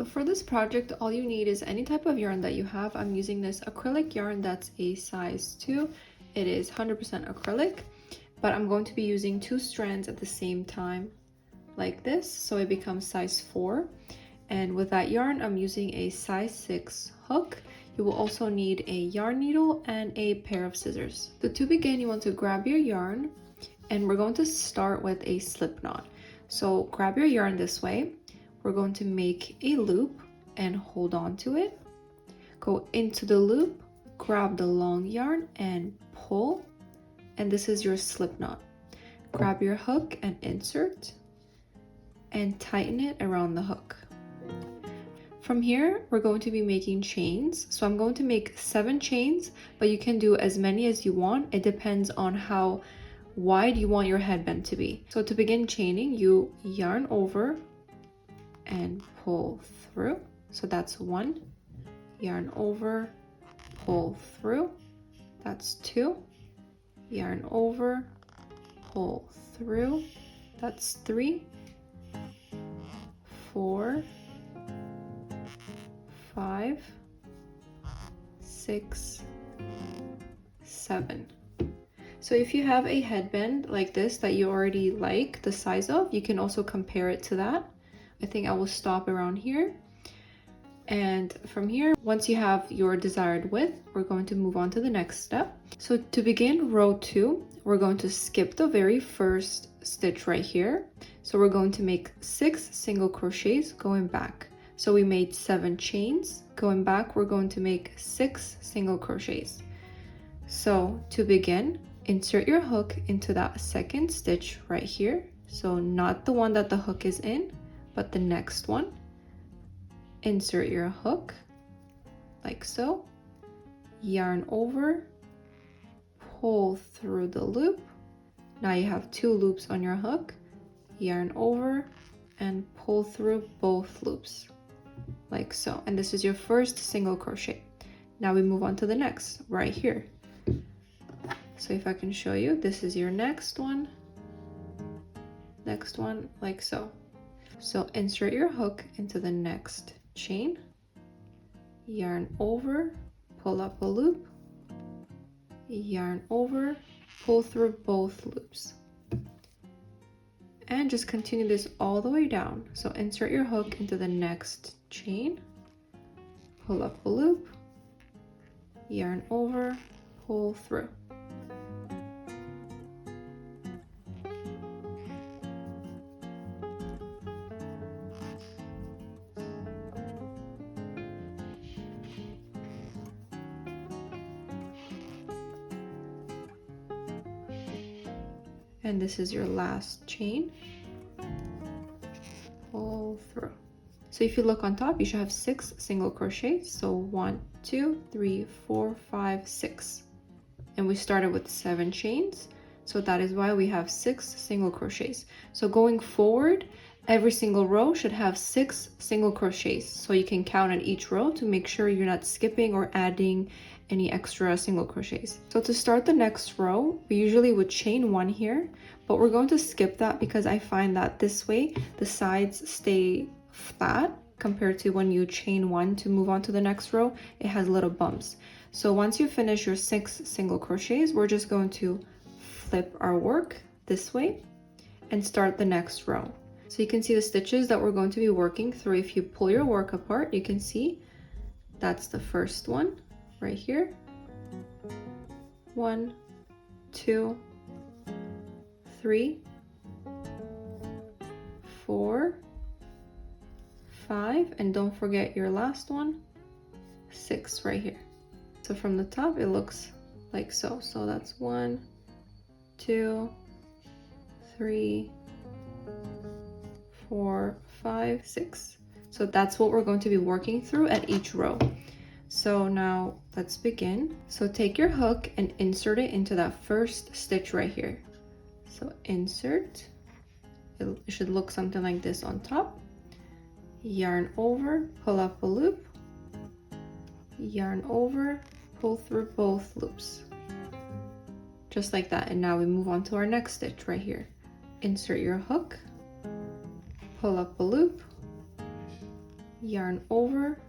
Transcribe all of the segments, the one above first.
So for this project, all you need is any type of yarn that you have. I'm using this acrylic yarn that's a size 2. It is 100% acrylic, but I'm going to be using 2 strands at the same time like this, so it becomes size 4. And with that yarn, I'm using a size 6 hook. You will also need a yarn needle and a pair of scissors. So to begin, you want to grab your yarn, and we're going to start with a slip knot. So grab your yarn this way. We're going to make a loop and hold on to it. Go into the loop, grab the long yarn and pull, and this is your slip knot. Grab your hook and insert and tighten it around the hook. From here, we're going to be making chains. So I'm going to make 7 chains, but you can do as many as you want. It depends on how wide you want your headband to be. So to begin chaining, you yarn over and pull through. So that's 1. Yarn over, pull through. That's 2. Yarn over, pull through. That's 3. 4, 5, 6, 7. So if you have a headband like this that you already like the size of, you can also compare it to that. I think I will stop around here. And from here, once you have your desired width, we're going to move on to the next step. So to begin row 2, we're going to skip the very first stitch right here. So we're going to make 6 single crochets going back. So we made 7 chains. Going back, we're going to make 6 single crochets. So to begin, insert your hook into that second stitch right here. So not the one that the hook is in, but the next one. Insert your hook like so. Yarn over, pull through the loop. Now you have 2 loops on your hook. Yarn over and pull through both loops like so. And this is your first single crochet. Now we move on to the next right here. So if I can show you, this is your next one like so. So insert your hook into the next chain, yarn over, pull up a loop, yarn over, pull through both loops, and just continue this all the way down. So insert your hook into the next chain, pull up a loop, yarn over, pull through. And this is your last chain, pull through. So if you look on top, you should have 6 single crochets. So 1, 2, 3, 4, 5, 6. And we started with 7 chains. So that is why we have 6 single crochets. So going forward, every single row should have 6 single crochets. So you can count on each row to make sure you're not skipping or adding any extra single crochets. So to start the next row, we usually would chain 1 here, but we're going to skip that because I find that this way the sides stay flat compared to when you chain 1 to move on to the next row, it has little bumps. So once you finish your 6 single crochets, we're just going to flip our work this way and start the next row. So you can see the stitches that we're going to be working through. If you pull your work apart, you can see that's the first one right here. 1, 2, 3, 4, 5, and don't forget your last one, 6 right here. So from the top, it looks like so. So that's 1, 2, 3, 4, 5, 6. So that's what we're going to be working through at each row. So now let's begin. So take your hook and insert it into that first stitch right here. So insert, it should look something like this on top. Yarn over, pull up a loop, yarn over, pull through both loops. Just like that. And now we move on to our next stitch right here. Insert your hook, pull up a loop, yarn over,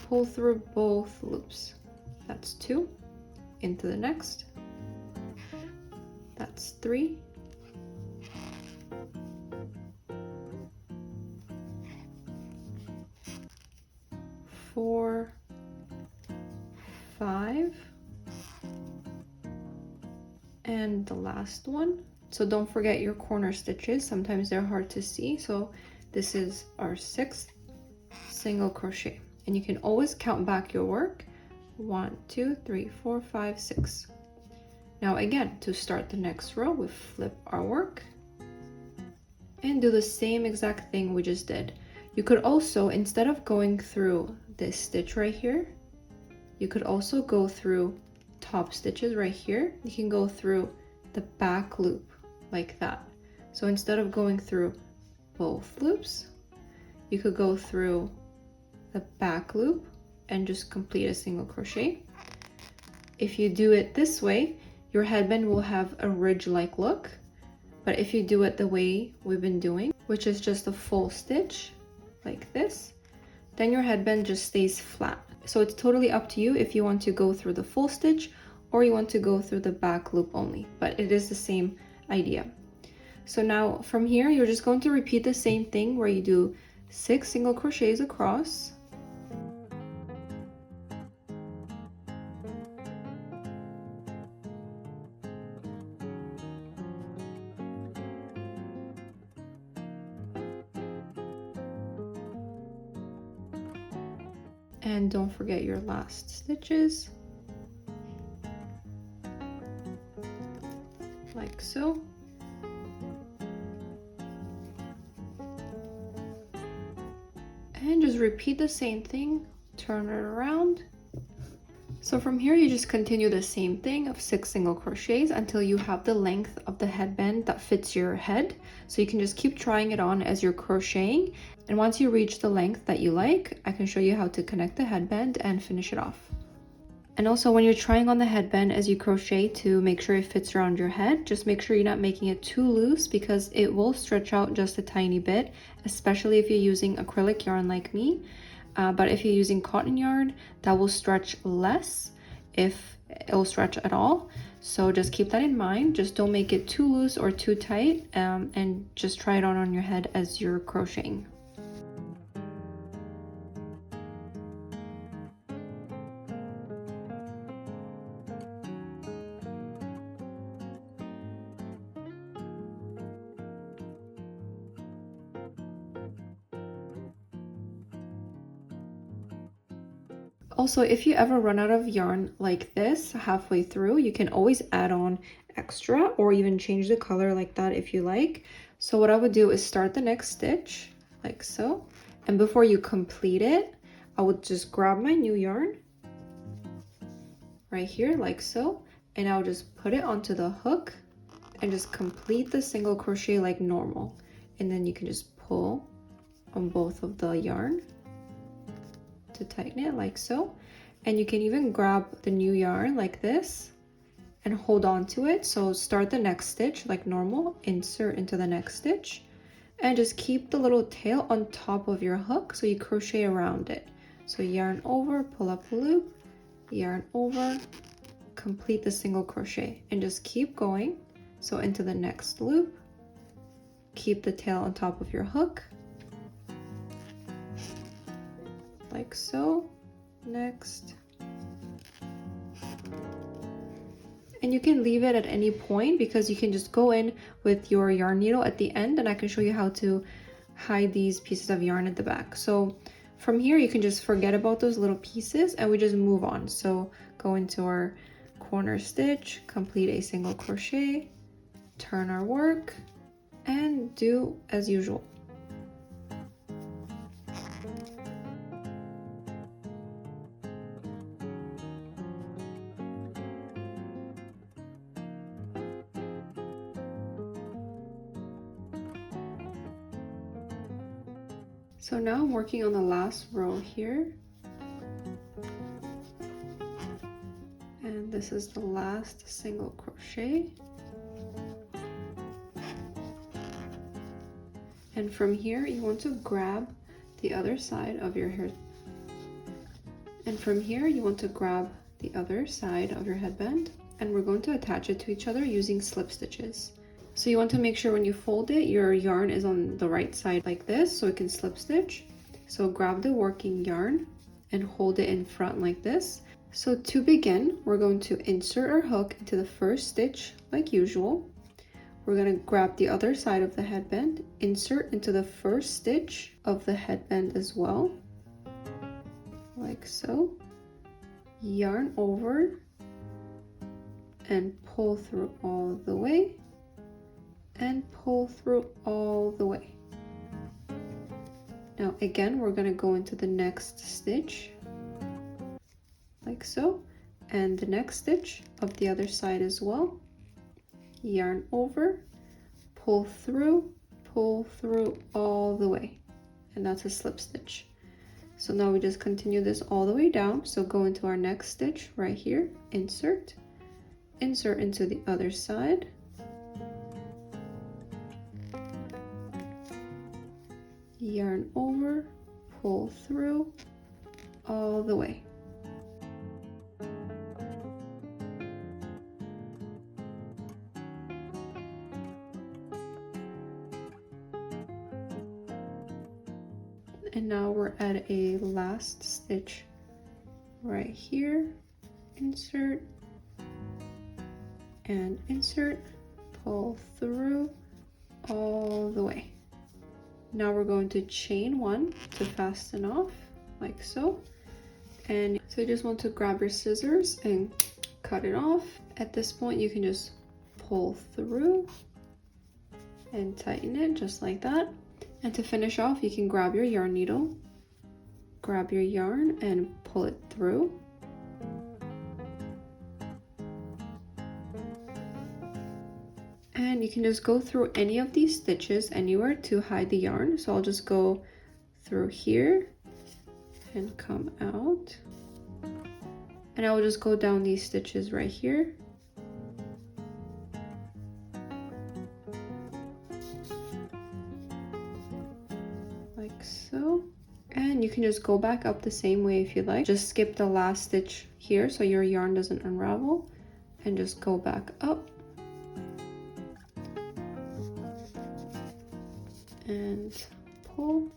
pull through both loops. That's 2, into the next. That's 3. 4, 5, and the last one. So don't forget your corner stitches. Sometimes they're hard to see. So this is our 6th single crochet, and you can always count back your work. 1, 2, 3, 4, 5, 6. Now again, to start the next row, we flip our work and do the same exact thing we just did. You could also, instead of going through this stitch right here, you could also go through top stitches right here. You can go through the back loop like that. So instead of going through both loops, you could go through the back loop and just complete a single crochet. If you do it this way, your headband will have a ridge-like look. But if you do it the way we've been doing, which is just a full stitch like this, then your headband just stays flat. So it's totally up to you if you want to go through the full stitch or you want to go through the back loop only, but it is the same idea. So now from here, you're just going to repeat the same thing where you do 6 single crochets across. And don't forget your last stitches, like so. And just repeat the same thing, turn it around. So from here, you just continue the same thing of 6 single crochets until you have the length of the headband that fits your head. So you can just keep trying it on as you're crocheting. And once you reach the length that you like, I can show you how to connect the headband and finish it off. And also when you're trying on the headband as you crochet to make sure it fits around your head, just make sure you're not making it too loose because it will stretch out just a tiny bit, especially if you're using acrylic yarn like me. But if you're using cotton yarn, that will stretch less, if it will stretch at all. So just keep that in mind. Just don't make it too loose or too tight, and just try it on your head as you're crocheting. Also, if you ever run out of yarn like this halfway through, you can always add on extra or even change the color like that if you like. So what I would do is start the next stitch like so, and before you complete it, I would just grab my new yarn right here like so, and I'll just put it onto the hook and just complete the single crochet like normal. And then you can just pull on both of the yarn to tighten it like so. And you can even grab the new yarn like this and hold on to it. So start the next stitch like normal, insert into the next stitch, and just keep the little tail on top of your hook so you crochet around it. So yarn over, pull up the loop, yarn over, complete the single crochet, and just keep going. So into the next loop, keep the tail on top of your hook like so. Next, and you can leave it at any point because you can just go in with your yarn needle at the end, and I can show you how to hide these pieces of yarn at the back. So from here you can just forget about those little pieces and we just move on. So go into our corner stitch, complete a single crochet, turn our work, and do as usual. So now I'm working on the last row here, and this is the last single crochet. And from here you want to grab the other side of your hair. And from here, you want to grab the other side of your headband, and we're going to attach it to each other using slip stitches. So you want to make sure when you fold it, your yarn is on the right side like this, so it can slip stitch. So grab the working yarn and hold it in front like this. So to begin, we're going to insert our hook into the first stitch like usual. We're going to grab the other side of the headband, insert into the first stitch of the headband as well, like so. Yarn over and pull through all the way, and pull through all the way. Now again, we're going to go into the next stitch like so, and the next stitch of the other side as well. Yarn over, pull through all the way, and that's a slip stitch. So now we just continue this all the way down. So go into our next stitch right here, insert into the other side, yarn over, pull through all the way. And now we're at a last stitch right here, insert and insert, pull through all the way. Now we're going to chain one to fasten off like so. And so you just want to grab your scissors and cut it off. At this point, you can just pull through and tighten it just like that. And to finish off, you can grab your yarn needle, grab your yarn and pull it through. And you can just go through any of these stitches anywhere to hide the yarn. So I'll just go through here and come out. And I will just go down these stitches right here. Like so. And you can just go back up the same way if you like. Just skip the last stitch here so your yarn doesn't unravel, and just go back up and pull.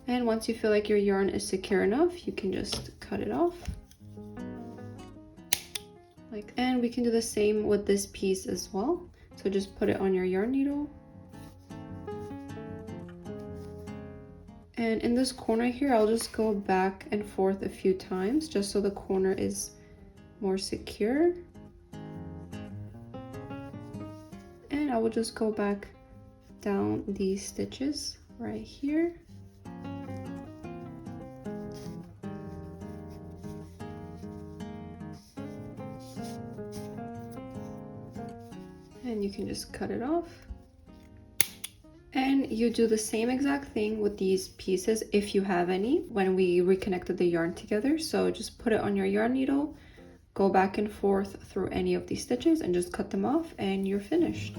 And once you feel like your yarn is secure enough, you can just cut it off. And we can do the same with this piece as well. So just put it on your yarn needle. And in this corner here, I'll just go back and forth a few times just so the corner is more secure. And I will just go back down these stitches right here. And you can just cut it off. And you do the same exact thing with these pieces if you have any when we reconnected the yarn together. So just put it on your yarn needle, go back and forth through any of these stitches and just cut them off and you're finished.